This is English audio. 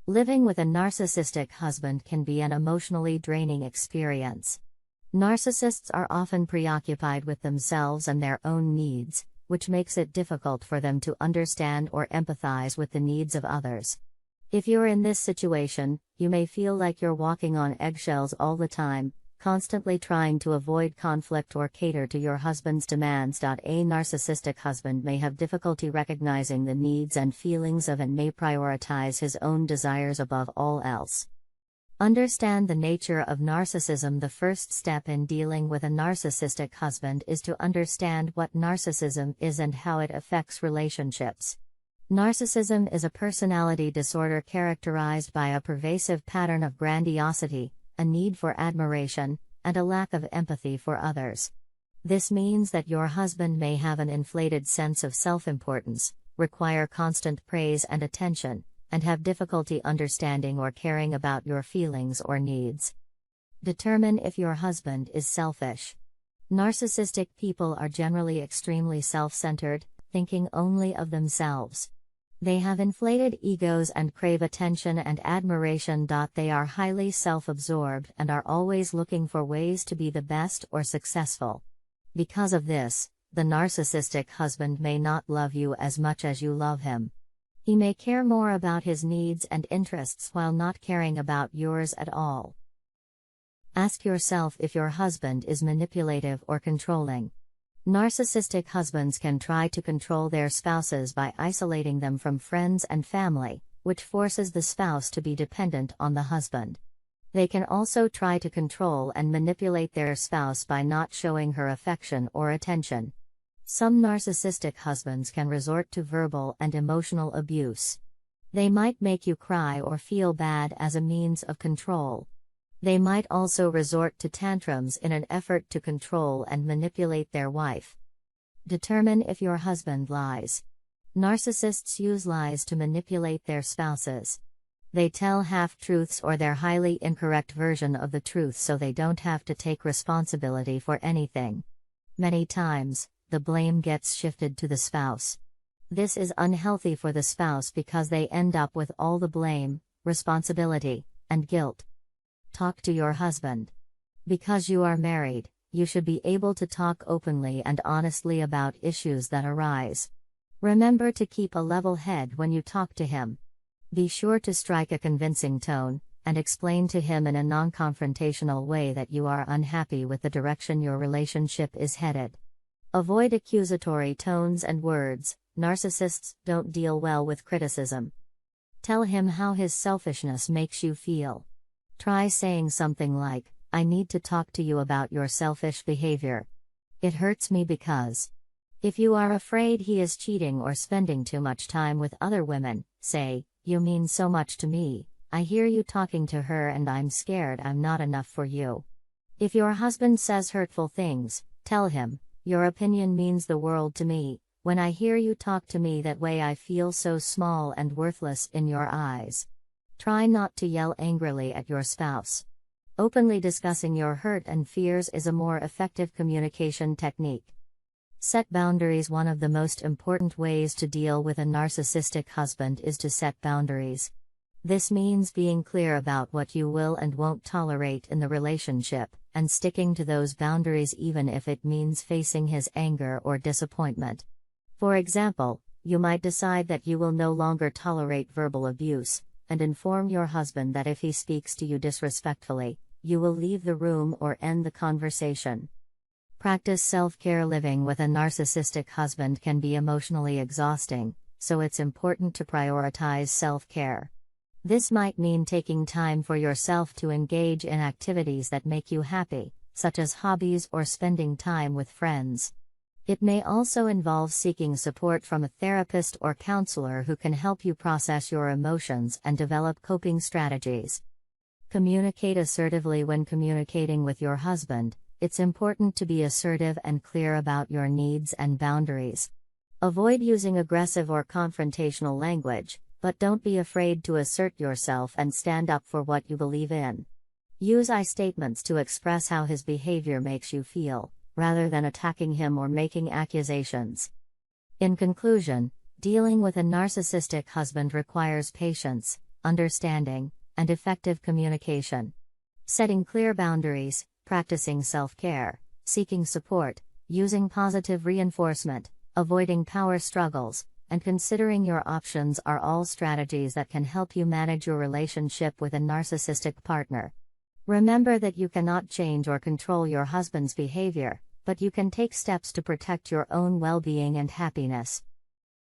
Living with a narcissistic husband can be an emotionally draining experience. Narcissists are often preoccupied with themselves and their own needs, which makes it difficult for them to understand or empathize with the needs of others. If you're in this situation, you may feel like you're walking on eggshells all the time, constantly trying to avoid conflict or cater to your husband's demands. A narcissistic husband may have difficulty recognizing the needs and feelings of and may prioritize his own desires above all else. Understand the nature of narcissism. The first step in dealing with a narcissistic husband is to understand what narcissism is and how it affects relationships. Narcissism is a personality disorder characterized by a pervasive pattern of grandiosity, a need for admiration, and a lack of empathy for others. This means that your husband may have an inflated sense of self-importance, require constant praise and attention, and have difficulty understanding or caring about your feelings or needs. Determine if your husband is selfish. Narcissistic people are generally extremely self-centered, thinking only of themselves. They have inflated egos and crave attention and admiration. They are highly self-absorbed and are always looking for ways to be the best or successful. Because of this, the narcissistic husband may not love you as much as you love him. He may care more about his needs and interests while not caring about yours at all. Ask yourself if your husband is manipulative or controlling. Narcissistic husbands can try to control their spouses by isolating them from friends and family, which forces the spouse to be dependent on the husband. They can also try to control and manipulate their spouse by not showing her affection or attention. Some narcissistic husbands can resort to verbal and emotional abuse. They might make you cry or feel bad as a means of control. They might also resort to tantrums in an effort to control and manipulate their wife. Determine if your husband lies. Narcissists use lies to manipulate their spouses. They tell half-truths or their highly incorrect version of the truth so they don't have to take responsibility for anything. Many times, the blame gets shifted to the spouse. This is unhealthy for the spouse because they end up with all the blame, responsibility, and guilt. Talk to your husband. Because you are married, you should be able to talk openly and honestly about issues that arise. Remember to keep a level head when you talk to him. Be sure to strike a convincing tone, and explain to him in a non-confrontational way that you are unhappy with the direction your relationship is headed. Avoid accusatory tones and words. Narcissists don't deal well with criticism. Tell him how his selfishness makes you feel. Try saying something like, "I need to talk to you about your selfish behavior. It hurts me because." If you are afraid he is cheating or spending too much time with other women, say, "You mean so much to me. I hear you talking to her and I'm scared I'm not enough for you." If your husband says hurtful things, tell him, "Your opinion means the world to me. When I hear you talk to me that way I feel so small and worthless in your eyes." Try not to yell angrily at your spouse. Openly discussing your hurt and fears is a more effective communication technique. Set boundaries. One of the most important ways to deal with a narcissistic husband is to set boundaries. This means being clear about what you will and won't tolerate in the relationship, and sticking to those boundaries even if it means facing his anger or disappointment. For example, you might decide that you will no longer tolerate verbal abuse, and inform your husband that if he speaks to you disrespectfully, you will leave the room or end the conversation. Practice self-care. Living with a narcissistic husband can be emotionally exhausting, so it's important to prioritize self-care. This might mean taking time for yourself to engage in activities that make you happy, such as hobbies or spending time with friends. It may also involve seeking support from a therapist or counselor who can help you process your emotions and develop coping strategies. Communicate assertively. When communicating with your husband, it's important to be assertive and clear about your needs and boundaries. Avoid using aggressive or confrontational language, but don't be afraid to assert yourself and stand up for what you believe in. Use I statements to express how his behavior makes you feel, rather than attacking him or making accusations. In conclusion, dealing with a narcissistic husband requires patience, understanding, and effective communication. Setting clear boundaries, practicing self-care, seeking support, using positive reinforcement, avoiding power struggles, and considering your options are all strategies that can help you manage your relationship with a narcissistic partner. Remember that you cannot change or control your husband's behavior, but you can take steps to protect your own well-being and happiness.